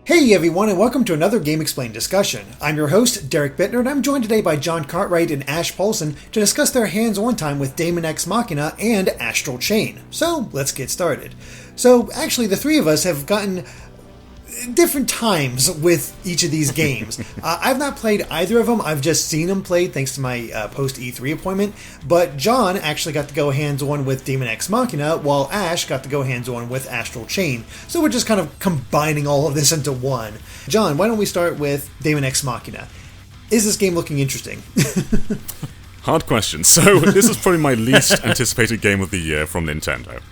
Hey everyone, and welcome to another Game Explained discussion. I'm your host, Derek Bittner, and I'm joined today by John Cartwright and Ash Paulson to discuss their hands-on time with Daemon X Machina and Astral Chain. So, let's get started. So, actually, the three of us have gotten different times with each of these games. I've not played either of them. I've just seen them played thanks to my post-E3 appointment. But John actually got to go hands-on with Daemon X Machina, while Ash got to go hands-on with Astral Chain. So we're just kind of combining all of this into one. John, why don't we start with Daemon X Machina? Is this game looking interesting? Hard question. So this is probably my least anticipated game of the year from Nintendo.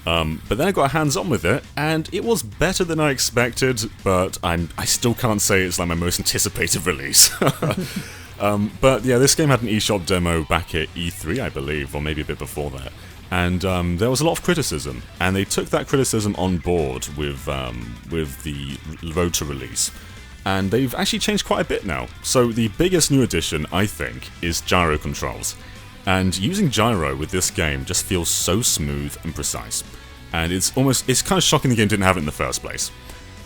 But then I got hands-on with it, and it was better than I expected, but I still can't say it's like my most anticipated release. But yeah, this game had an eShop demo back at E3, I believe, or maybe a bit before that. And there was a lot of criticism, and they took that criticism on board with the road to release. And they've actually changed quite a bit now. So the biggest new addition, I think, is gyro controls. And using gyro with this game just feels so smooth and precise. And it's kind of shocking the game didn't have it in the first place.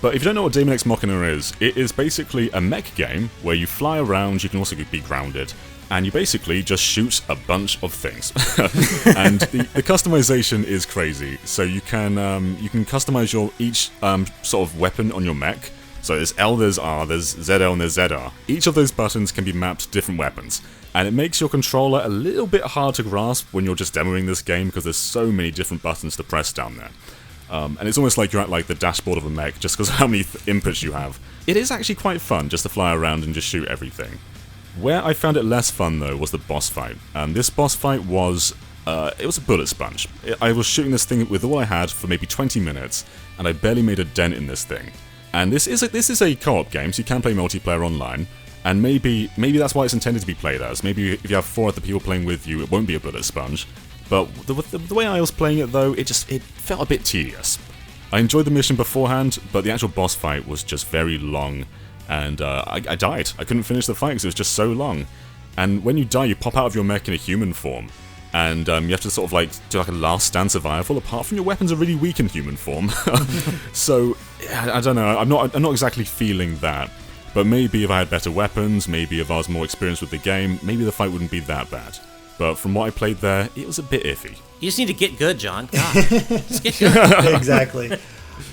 But if you don't know what Daemon X Machina is, it is basically a mech game where you fly around, you can also be grounded, and you basically just shoot a bunch of things. And the customization is crazy. So you can customize each sort of weapon on your mech. So there's L, there's R, there's ZL, and there's ZR. Each of those buttons can be mapped to different weapons. And it makes your controller a little bit hard to grasp when you're just demoing this game because there's so many different buttons to press down there. And it's almost like you're at like the dashboard of a mech just because of how many inputs you have. It is actually quite fun just to fly around and just shoot everything. Where I found it less fun though was the boss fight. This boss fight was it was a bullet sponge. I was shooting this thing with all I had for maybe 20 minutes, and I barely made a dent in this thing. And this is a co-op game, so you can play multiplayer online. And maybe that's why it's intended to be played as. Maybe if you have 4 other people playing with you, it won't be a bullet sponge. But the way I was playing it though, it felt a bit tedious. I enjoyed the mission beforehand, but the actual boss fight was just very long, and I died. I couldn't finish the fight because it was just so long. And when you die, you pop out of your mech in a human form, and you have to sort of like do like a last stand survival. Apart from your weapons are really weak in human form, so I don't know. I'm not exactly feeling that. But maybe if I had better weapons, maybe if I was more experienced with the game, maybe the fight wouldn't be that bad. But from what I played there, it was a bit iffy. You just need to get good, John. God. Just get good. Exactly.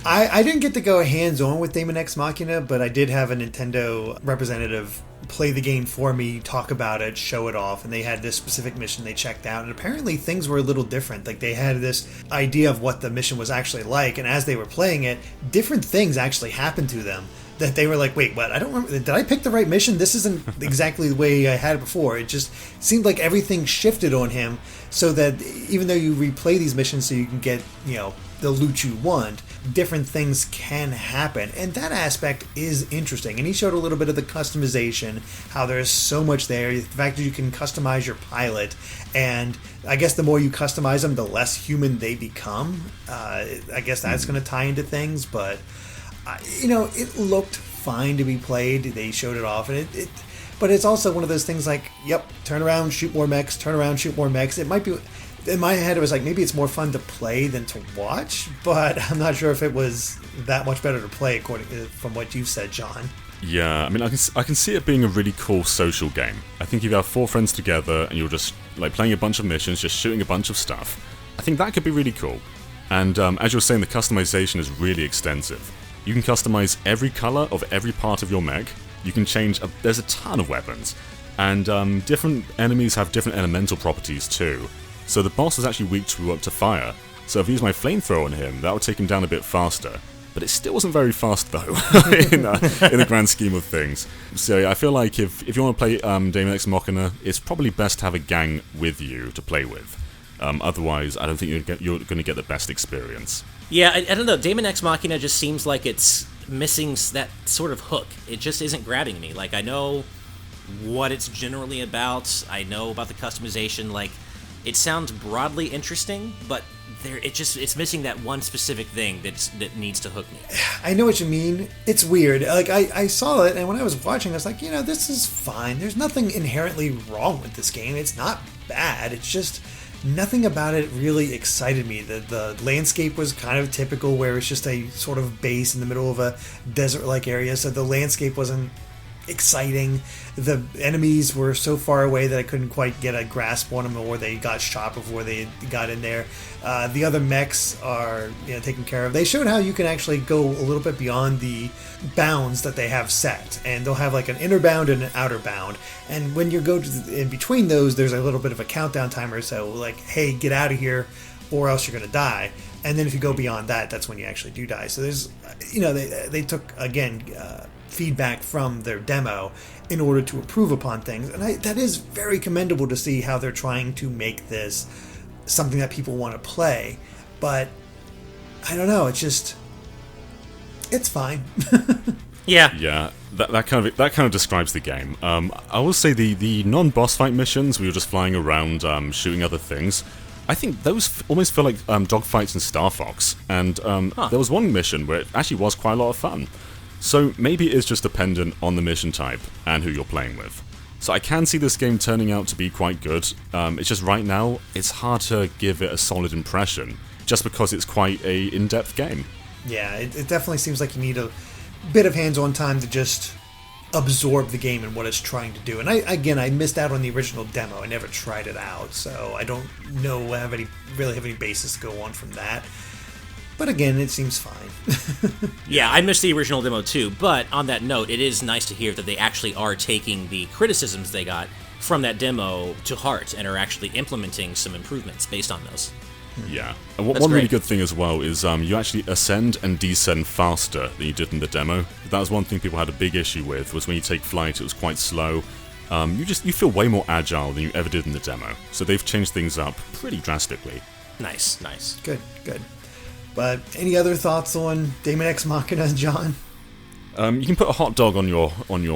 I didn't get to go hands-on with Daemon X Machina, but I did have a Nintendo representative play the game for me, talk about it, show it off, and they had this specific mission they checked out, and apparently things were a little different. Like, they had this idea of what the mission was actually like, and as they were playing it, different things actually happened to them. That they were like, wait, what? I don't remember. Did I pick the right mission? This isn't exactly the way I had it before. It just seemed like everything shifted on him, so that even though you replay these missions so you can get, the loot you want, different things can happen. And that aspect is interesting. And he showed a little bit of the customization, how there's so much there. The fact that you can customize your pilot. And I guess the more you customize them, the less human they become. I guess that's going to tie into things, but it looked fine to be played. They showed it off, and but it's also one of those things like, yep, turn around, shoot more mechs, turn around, shoot more mechs. It might be, in my head, it was like, maybe it's more fun to play than to watch, but I'm not sure if it was that much better to play, from what you've said, John. Yeah, I mean, I can see it being a really cool social game. I think if you have 4 friends together and you're just like playing a bunch of missions, just shooting a bunch of stuff, I think that could be really cool. And as you were saying, the customization is really extensive. You can customize every color of every part of your mech. You can change, there's a ton of weapons. And different enemies have different elemental properties too. So the boss is actually weak to fire. So if I use my flamethrower on him, that would take him down a bit faster. But it still wasn't very fast though, in the grand scheme of things. So yeah, I feel like if you want to play Daemon X Machina, it's probably best to have a gang with you to play with. Otherwise, I don't think you're going to get the best experience. Yeah, I don't know. Daemon X Machina just seems like it's missing that sort of hook. It just isn't grabbing me. Like, I know what it's generally about. I know about the customization. Like, it sounds broadly interesting, but it's missing that one specific thing that needs to hook me. I know what you mean. It's weird. Like, I saw it, and when I was watching, I was like, this is fine. There's nothing inherently wrong with this game. It's not bad. It's just nothing about it really excited me. The landscape was kind of typical, where it's just a sort of base in the middle of a desert-like area, so the landscape wasn't exciting. The enemies were so far away that I couldn't quite get a grasp on them, or they got shot before they got in there. The other mechs are taken care of. They showed how you can actually go a little bit beyond the bounds that they have set, and they'll have like an inner bound and an outer bound, and when you go in between those, there's a little bit of a countdown timer, so like, hey, get out of here or else you're gonna die. And then if you go beyond that, that's when you actually do die. So there's they took again feedback from their demo in order to improve upon things, and that is very commendable to see how they're trying to make this something that people want to play. But I don't know, it's fine. Yeah, that kind of describes the game. I will say the non-boss fight missions, we were just flying around, shooting other things. I think those almost feel like dogfights in Star Fox, and there was one mission where it actually was quite a lot of fun. So maybe it is just dependent on the mission type and who you're playing with. So I can see this game turning out to be quite good. It's just right now, it's hard to give it a solid impression, just because it's quite a in-depth game. Yeah, it definitely seems like you need a bit of hands-on time to just absorb the game and what it's trying to do. And I missed out on the original demo. I never tried it out, so I don't know really have any basis to go on from that. But again, it seems fine. Yeah, I missed the original demo too, but on that note, it is nice to hear that they actually are taking the criticisms they got from that demo to heart and are actually implementing some improvements based on those. Yeah. And one really good thing as well is you actually ascend and descend faster than you did in the demo. That was one thing people had a big issue with, was when you take flight, it was quite slow. You feel way more agile than you ever did in the demo. So they've changed things up pretty drastically. Nice. Good. But any other thoughts on Daemon X Machina, John? You can put a hot dog on your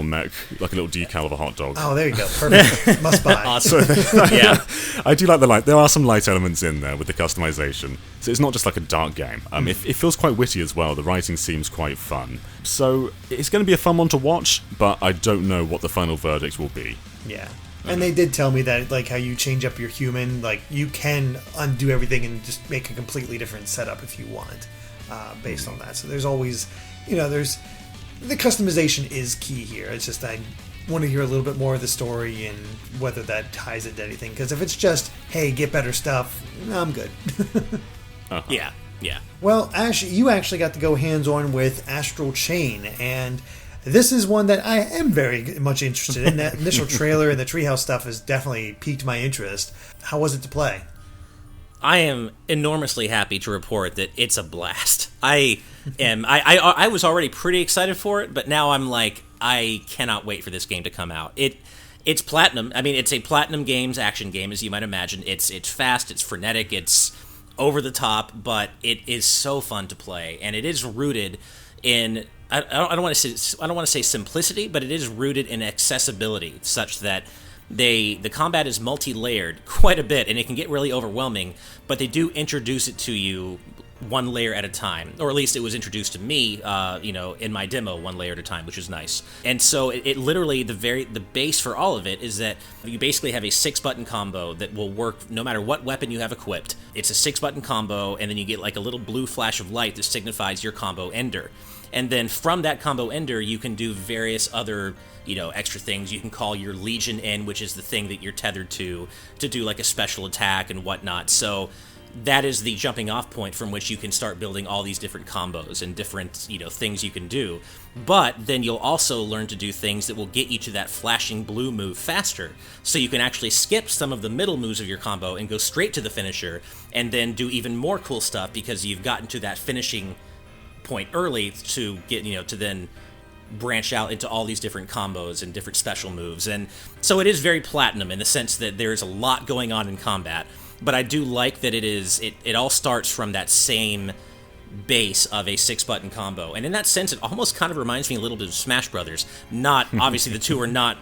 mech, like a little decal of a hot dog. Oh, there you go. Perfect. Must buy. Awesome. Yeah. I do like the light. There are some light elements in there with the customization. So it's not just like a dark game. It feels quite witty as well. The writing seems quite fun. So it's going to be a fun one to watch, but I don't know what the final verdict will be. Yeah. And they did tell me that, like, how you change up your human, like, you can undo everything and just make a completely different setup if you want, based on that. So there's always, the customization is key here. It's just I want to hear a little bit more of the story and whether that ties into anything. Because if it's just, hey, get better stuff, I'm good. Yeah. Well, Ash, you actually got to go hands-on with Astral Chain, and this is one that I am very much interested in. That initial trailer and the treehouse stuff has definitely piqued my interest. How was it to play? I am enormously happy to report that it's a blast. I was already pretty excited for it, but now I'm like, I cannot wait for this game to come out. It's Platinum. I mean, it's a Platinum Games action game, as you might imagine. It's fast, it's frenetic, it's over the top, but it is so fun to play, and it is rooted in I don't want to say simplicity, but it is rooted in accessibility, such that the combat is multi-layered quite a bit, and it can get really overwhelming, but they do introduce it to you one layer at a time, or at least it was introduced to me, in my demo, one layer at a time, which is nice. And so it literally, the base for all of it is that you basically have a 6-button combo that will work no matter what weapon you have equipped. It's a 6-button combo, and then you get like a little blue flash of light that signifies your combo ender. And then from that combo ender, you can do various other, extra things. You can call your Legion in, which is the thing that you're tethered to do like a special attack and whatnot. So that is the jumping off point from which you can start building all these different combos and different, things you can do. But then you'll also learn to do things that will get you to that flashing blue move faster. So you can actually skip some of the middle moves of your combo and go straight to the finisher, and then do even more cool stuff because you've gotten to that finishing point early to get, to then branch out into all these different combos and different special moves. And so it is very Platinum in the sense that there's a lot going on in combat. But I do like that it all starts from that same base of a 6-button combo. And in that sense, it almost kind of reminds me a little bit of Smash Brothers. Not, obviously the two are not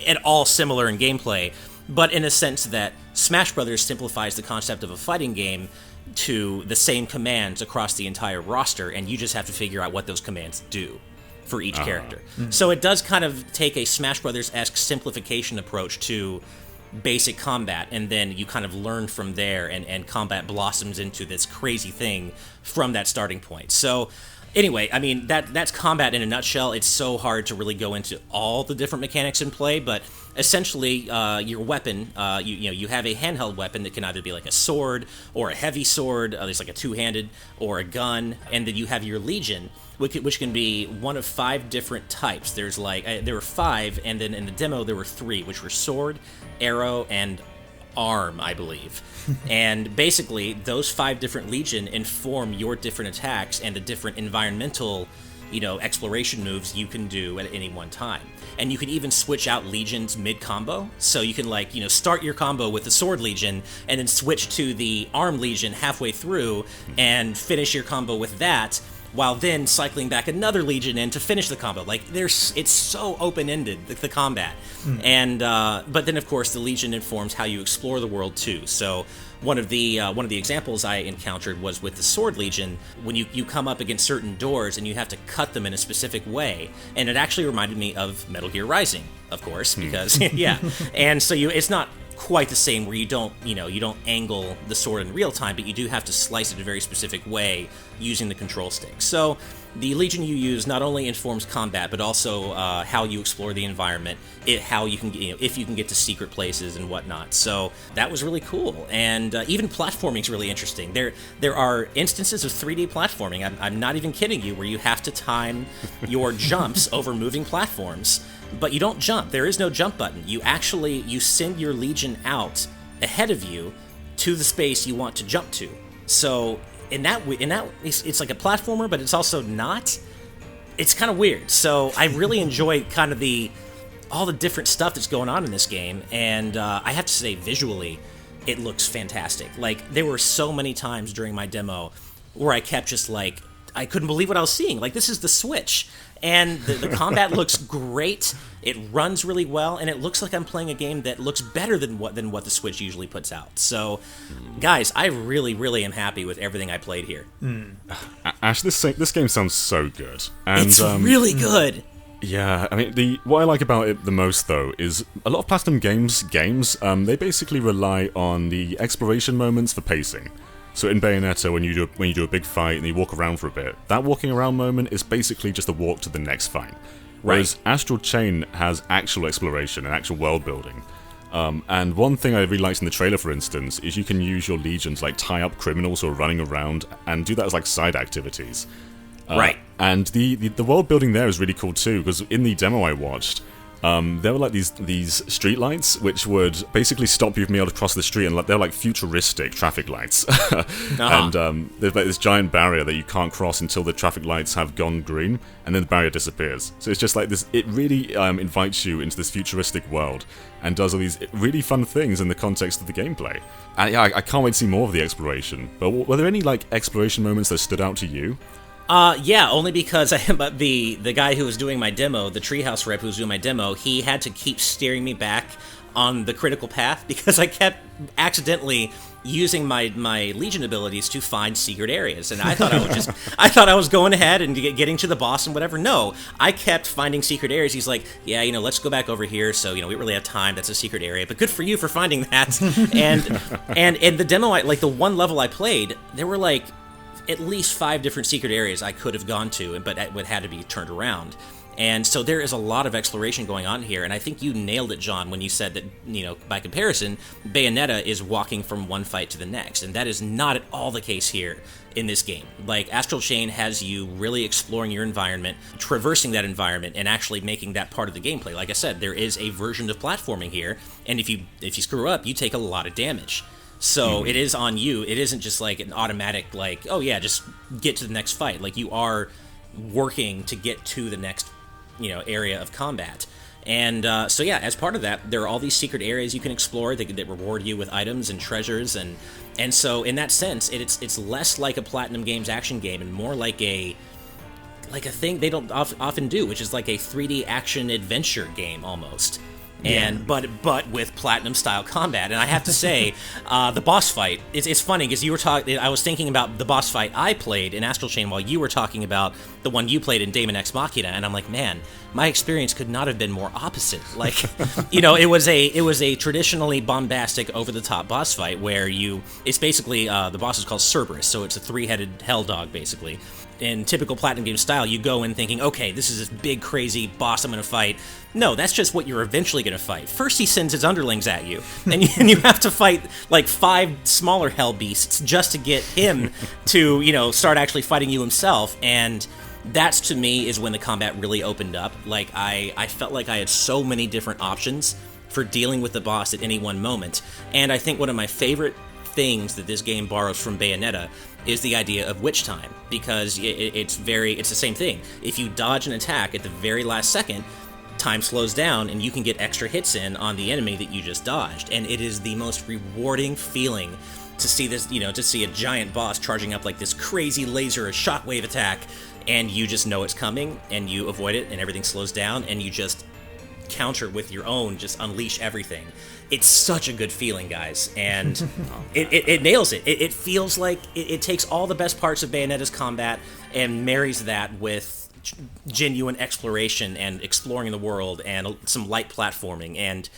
at all similar in gameplay, but in a sense that Smash Brothers simplifies the concept of a fighting game to the same commands across the entire roster, and you just have to figure out what those commands do for each character. So it does kind of take a Smash Brothers-esque simplification approach to basic combat, and then you kind of learn from there, and combat blossoms into this crazy thing from that starting point. So anyway, I mean, that's combat in a nutshell. It's so hard to really go into all the different mechanics in play, but essentially, your weapon, you have a handheld weapon that can either be like a sword or a heavy sword. There's like a two-handed or a gun, and then you have your legion, which can be one of 5 different types. There's there were 5, and then in the demo there were 3, which were sword, arrow, and arm, I believe. And basically, those 5 different legion inform your different attacks and the different environmental, exploration moves you can do at any one time. And you can even switch out legions mid-combo. So you can, start your combo with the sword legion and then switch to the arm legion halfway through and finish your combo with that, while then cycling back another legion in to finish the combo. It's so open-ended, the combat. And but then, of course, the legion informs how you explore the world too. So one of the examples I encountered was with the sword legion, when you come up against certain doors and you have to cut them in a specific way. And it actually reminded me of Metal Gear Rising, of course, because yeah. And so it's not quite the same, where you don't angle the sword in real time, but you do have to slice it a very specific way using the control stick. So the legion you use not only informs combat, but also how you explore the environment, how you can, if you can get to secret places and whatnot. So that was really cool, and even platforming is really interesting. There are instances of 3D platforming. I'm not even kidding you, where you have to time your jumps over moving platforms. But you don't jump. There is no jump button. You send your legion out ahead of you to the space you want to jump to. So in that it's like a platformer, but it's also not. It's kind of weird. So I really enjoy kind of all the different stuff that's going on in this game, and I have to say, visually, it looks fantastic. There were so many times during my demo where I kept just I couldn't believe what I was seeing. This is the Switch. And the combat looks great. It runs really well, and it looks like I'm playing a game that looks better than what the Switch usually puts out. So, guys, I really, really am happy with everything I played here. Ash, this game sounds so good. And, it's really good. Yeah, I mean, what I like about it the most, though, is a lot of Platinum games, they basically rely on the exploration moments for pacing. So in Bayonetta, when you do a big fight and you walk around for a bit, that walking around moment is basically just a walk to the next fight. Whereas Astral Chain has actual exploration and actual world building. And one thing I really liked in the trailer, for instance, is you can use your legion to tie up criminals who are running around and do that as side activities. Right. And the world building there is really cool too, because in the demo I watched, there were these street lights which would basically stop you from being able to cross the street, and they're futuristic traffic lights. And there's this giant barrier that you can't cross until the traffic lights have gone green, and then the barrier disappears. So it's just this. It really invites you into this futuristic world and does all these really fun things in the context of the gameplay. And yeah, I can't wait to see more of the exploration. But were there any exploration moments that stood out to you? Yeah, only because the guy who was doing my demo, the treehouse rep who was doing my demo, he had to keep steering me back on the critical path because I kept accidentally using my Legion abilities to find secret areas, and I thought I was going ahead and getting to the boss and whatever. No, I kept finding secret areas. He's like, yeah, let's go back over here. So we really have time. That's a secret area, but good for you for finding that. and in the demo, the one level I played, there were at least 5 different secret areas I could have gone to, but it would had to be turned around. And so there is a lot of exploration going on here, and I think you nailed it, John, when you said that, by comparison, Bayonetta is walking from one fight to the next, and that is not at all the case here in this game. Astral Chain has you really exploring your environment, traversing that environment, and actually making that part of the gameplay. Like I said, there is a version of platforming here, and if you screw up, you take a lot of damage. So it is on you. It isn't just an automatic, oh yeah, just get to the next fight. You are working to get to the next, area of combat. And so yeah, as part of that, there are all these secret areas you can explore that reward you with items and treasures. And so in that sense, it's less like a Platinum Games action game and more like a thing they don't often do, which is a 3D action adventure game almost. but with platinum style combat. And I have to say, the boss fight, it's funny because you were talking. I was thinking about the boss fight I played in Astral Chain while you were talking about the one you played in Daemon X Machina, and I'm like, man, my experience could not have been more opposite. Like, it was a traditionally bombastic, over the top boss fight where it's basically the boss is called Cerberus, so it's a 3-headed hell dog basically. In typical Platinum game style, you go in thinking, okay, this is this big, crazy boss I'm going to fight. No, that's just what you're eventually going to fight. First, he sends his underlings at you, and you have to fight like 5 smaller hell beasts just to get him to, start actually fighting you himself. And that's, to me, is when the combat really opened up. Like, I felt like I had so many different options for dealing with the boss at any one moment. And I think one of my favorite things that this game borrows from Bayonetta is the idea of witch time, because it's the same thing. If you dodge an attack at the very last second, time slows down and you can get extra hits in on the enemy that you just dodged, and it is the most rewarding feeling to see this, to see a giant boss charging up like this crazy laser or shockwave attack, and you just know it's coming and you avoid it and everything slows down and you just counter with your own, just unleash everything. It's such a good feeling, guys, and it nails it. It feels like it takes all the best parts of Bayonetta's combat and marries that with genuine exploration and exploring the world and some light platforming. And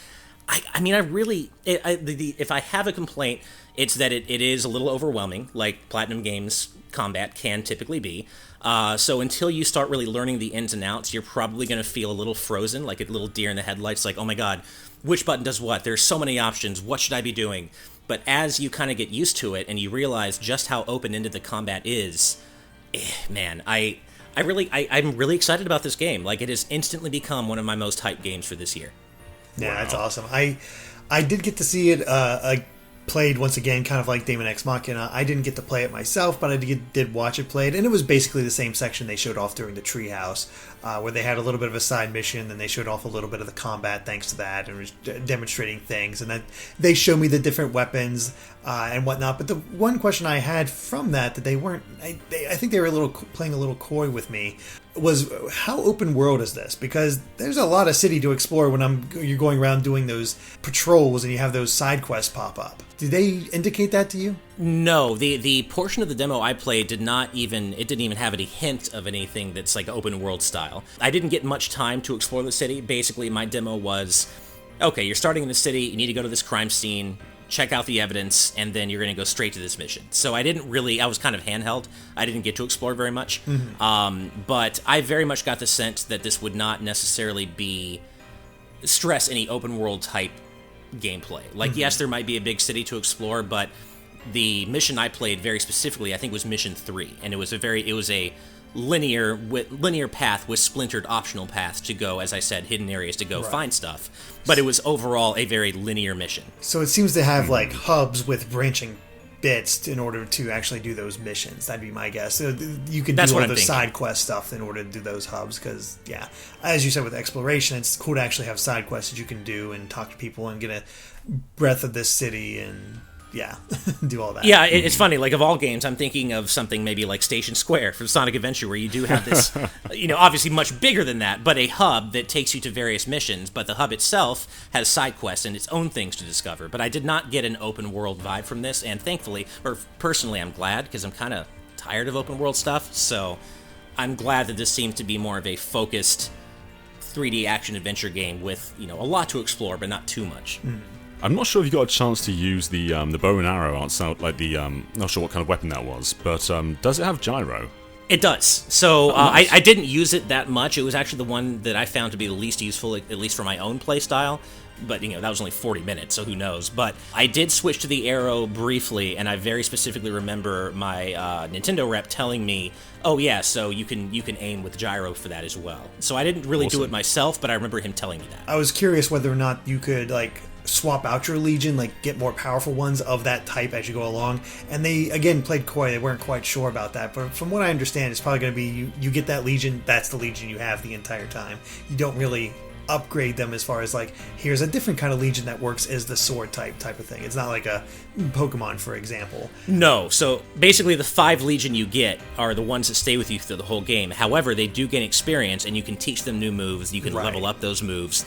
if I have a complaint, it's that it is a little overwhelming, like Platinum Games combat can typically be. So until you start really learning the ins and outs, you're probably going to feel a little frozen, like a little deer in the headlights, like, oh my god, which button does what? There's so many options. What should I be doing? But as you kind of get used to it and you realize just how open-ended the combat is, man, I'm really excited about this game. Like, it has instantly become one of my most hyped games for this year. Yeah, that's awesome. I did get to see it played once again, kind of like Daemon X Machina. I didn't get to play it myself, but I did watch it played, and it was basically the same section they showed off during the treehouse, where they had a little bit of a side mission, then they showed off a little bit of the combat thanks to that, and was demonstrating things, and then they showed me the different weapons and whatnot. But the one question I had from that they weren't, I think they were playing a little coy with me, was how open world is this? Because there's a lot of city to explore when you're going around doing those patrols and you have those side quests pop up. Did they indicate that to you? No, the portion of the demo I played didn't even have any hint of anything that's like open world style. I didn't get much time to explore the city. Basically, my demo was, okay, you're starting in the city, you need to go to this crime scene, check out the evidence, and then you're going to go straight to this mission. So I was kind of handheld. I didn't get to explore very much. Mm-hmm. But I very much got the sense that this would not necessarily stress any open world type gameplay. Like, yes, there might be a big city to explore, but the mission I played very specifically, I think, was mission 3, and it was a linear path with splintered optional paths to go, as I said, hidden areas to go find stuff. But it was overall a very linear mission. So it seems to have like hubs with branching bits in order to actually do those missions. That'd be my guess. So you can do all the side quest stuff in order to do those hubs, because, yeah, as you said, with exploration, it's cool to actually have side quests that you can do and talk to people and get a breath of this city and, yeah, do all that. Yeah, it's funny. Like, of all games, I'm thinking of something maybe like Station Square from Sonic Adventure, where you do have this, obviously much bigger than that, but a hub that takes you to various missions. But the hub itself has side quests and its own things to discover. But I did not get an open world vibe from this, and thankfully, or personally, I'm glad, because I'm kind of tired of open world stuff. So I'm glad that this seems to be more of a focused 3D action adventure game with, a lot to explore, but not too much. I'm not sure if you got a chance to use the bow and arrow outside, like not sure what kind of weapon that was, but does it have gyro? It does. So nice. I didn't use it that much. It was actually the one that I found to be the least useful, at least for my own play style. But, that was only 40 minutes, so who knows. But I did switch to the arrow briefly, and I very specifically remember my Nintendo rep telling me, oh yeah, so you can aim with gyro for that as well. So I didn't really do it myself, but I remember him telling me that. I was curious whether or not you could, swap out your Legion, get more powerful ones of that type as you go along. And they, again, played coy. They weren't quite sure about that. But from what I understand, it's probably going to be you get that Legion, that's the Legion you have the entire time. You don't really upgrade them as far as like, here's a different kind of Legion that works as the sword type of thing. It's not like a Pokemon, for example. No, so basically the 5 Legion you get are the ones that stay with you through the whole game. However, they do gain experience, and you can teach them new moves, you can level up those moves.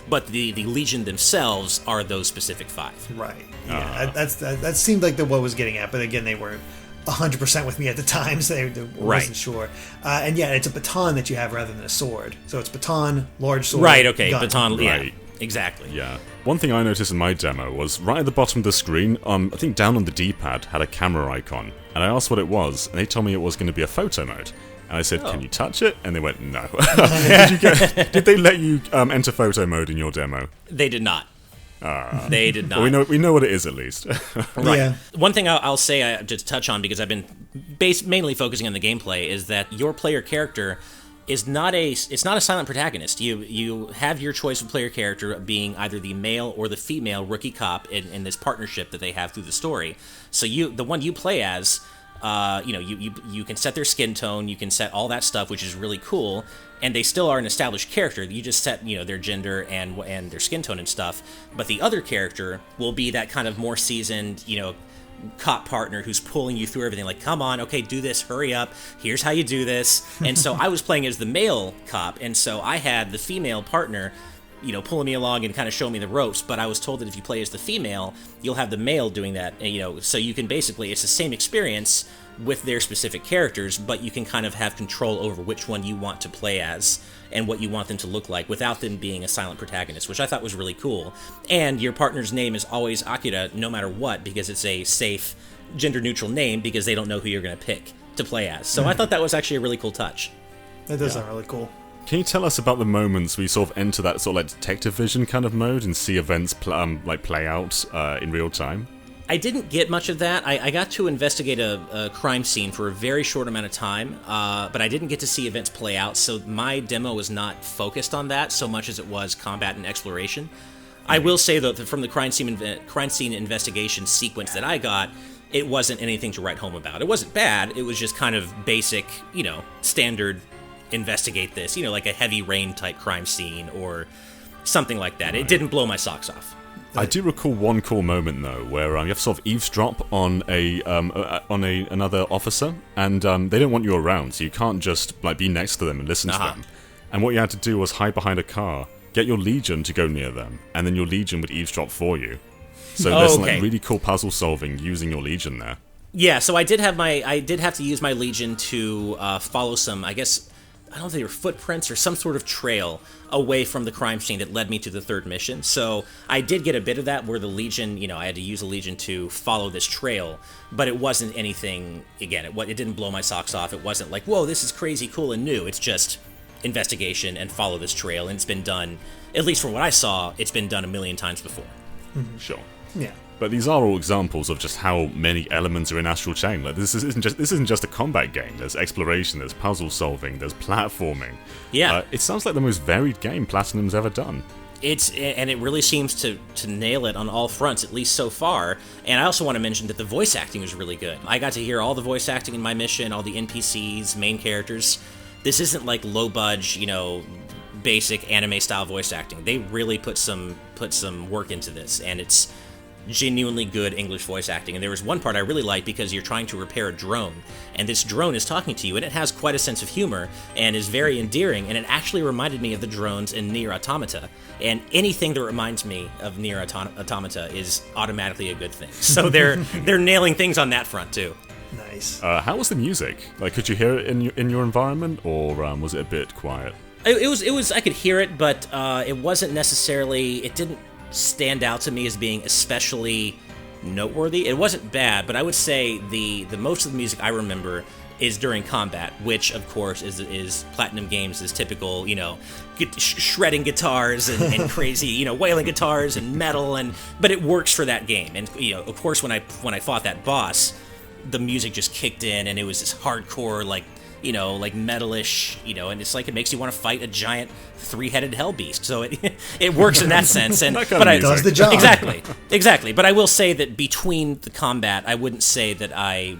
But the Legion themselves are those specific 5. Right. Yeah, that seemed like what was getting at, but again, they weren't 100% with me at the time, so I wasn't sure. And yeah, it's a baton that you have rather than a sword. So it's baton, large sword, right, okay, gun. baton, yeah, Right. exactly. Yeah. One thing I noticed in my demo was right at the bottom of the screen, I think down on the D-pad, had a camera icon. And I asked what it was, and they told me it was going to be a photo mode. And I said, can you touch it? And they went, no. Did they let you enter photo mode in your demo? They did not. They did not. Well, we know what it is, at least. Right. Yeah. One thing I'll say to touch on, because I've been mainly focusing on the gameplay, is that your player character is not a silent protagonist. You have your choice of player character being either the male or the female rookie cop in this partnership that they have through the story. So the one you play as, you can set their skin tone, you can set all that stuff, which is really cool. And they still are an established character. You just set, their gender and their skin tone and stuff. But the other character will be that kind of more seasoned, cop partner who's pulling you through everything. Like, come on, okay, do this, hurry up. Here's how you do this. And so I was playing as the male cop, and so I had the female partner, pulling me along and kind of showing me the ropes. But I was told that if you play as the female, you'll have the male doing that. So you can basically, it's the same experience with their specific characters, but you can kind of have control over which one you want to play as and what you want them to look like without them being a silent protagonist, which I thought was really cool. And your partner's name is always Akira no matter what, because it's a safe, gender-neutral name, because they don't know who you're going to pick to play as. So I thought that was actually a really cool touch. That does sound really cool. Can you tell us about the moments where you sort of enter that sort of like detective vision kind of mode and see events play out in real time? I didn't get much of that. I got to investigate a crime scene for a very short amount of time, but I didn't get to see events play out, so my demo was not focused on that so much as it was combat and exploration. I will say, though, that from the crime scene investigation sequence that I got, it wasn't anything to write home about. It wasn't bad, it was just kind of basic, standard investigate this, like a Heavy Rain type crime scene or something like that. Right. It didn't blow my socks off. I do recall one cool moment though, where you have to sort of eavesdrop on another officer, and they don't want you around, so you can't just be next to them and listen to them. And what you had to do was hide behind a car, get your Legion to go near them, and then your Legion would eavesdrop for you. So there's some really cool puzzle solving using your Legion there. Yeah, so I did have to use my Legion to follow some, I guess, I don't know if they were footprints or some sort of trail away from the crime scene that led me to the third mission. So I did get a bit of that where the Legion, I had to use a Legion to follow this trail, but it wasn't anything, again, it didn't blow my socks off. It wasn't like, whoa, this is crazy cool and new. It's just investigation and follow this trail, and it's been done, at least from what I saw, it's been done a million times before. Mm-hmm. Sure. Yeah. But these are all examples of just how many elements are in Astral Chain. Like this isn't just a combat game. There's exploration, there's puzzle solving, there's platforming. Yeah, it sounds like the most varied game Platinum's ever done. And it really seems to nail it on all fronts, at least so far. And I also want to mention that the voice acting was really good. I got to hear all the voice acting in my mission, all the NPCs, main characters. This isn't like low budge, basic anime style voice acting. They really put some work into this, and it's genuinely good English voice acting. And there was one part I really liked because you're trying to repair a drone, and this drone is talking to you, and it has quite a sense of humor and is very endearing, and it actually reminded me of the drones in Nier Automata, and anything that reminds me of Nier Automata is automatically a good thing. So they're nailing things on that front too. Nice. How was the music? Like, could you hear it in your environment, or was it a bit quiet? It was I could hear it, but it wasn't necessarily, it didn't stand out to me as being especially noteworthy. It wasn't bad, but I would say the most of the music I remember is during combat, which of course is Platinum Games' typical, shredding guitars and crazy, wailing guitars and metal, but it works for that game. And of course when I fought that boss, the music just kicked in, and it was this hardcore like metalish, and it's like it makes you want to fight a giant three-headed hell beast. So it works in that sense, and that does the job. Exactly. But I will say that between the combat, I wouldn't say that I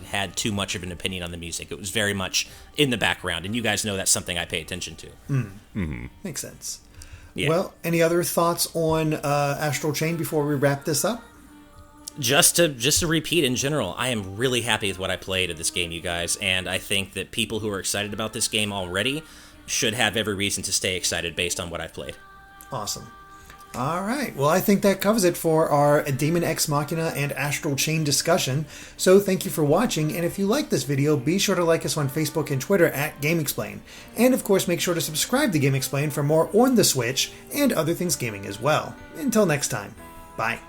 had too much of an opinion on the music. It was very much in the background, and you guys know that's something I pay attention to. Makes sense. Yeah. Well, any other thoughts on Astral Chain before we wrap this up? Just to repeat in general, I am really happy with what I played of this game, you guys, and I think that people who are excited about this game already should have every reason to stay excited based on what I've played. Awesome. All right. Well, I think that covers it for our Daemon X Machina and Astral Chain discussion. So thank you for watching, and if you like this video, be sure to like us on Facebook and Twitter at GameXplain. And of course, make sure to subscribe to GameXplain for more on the Switch and other things gaming as well. Until next time, bye.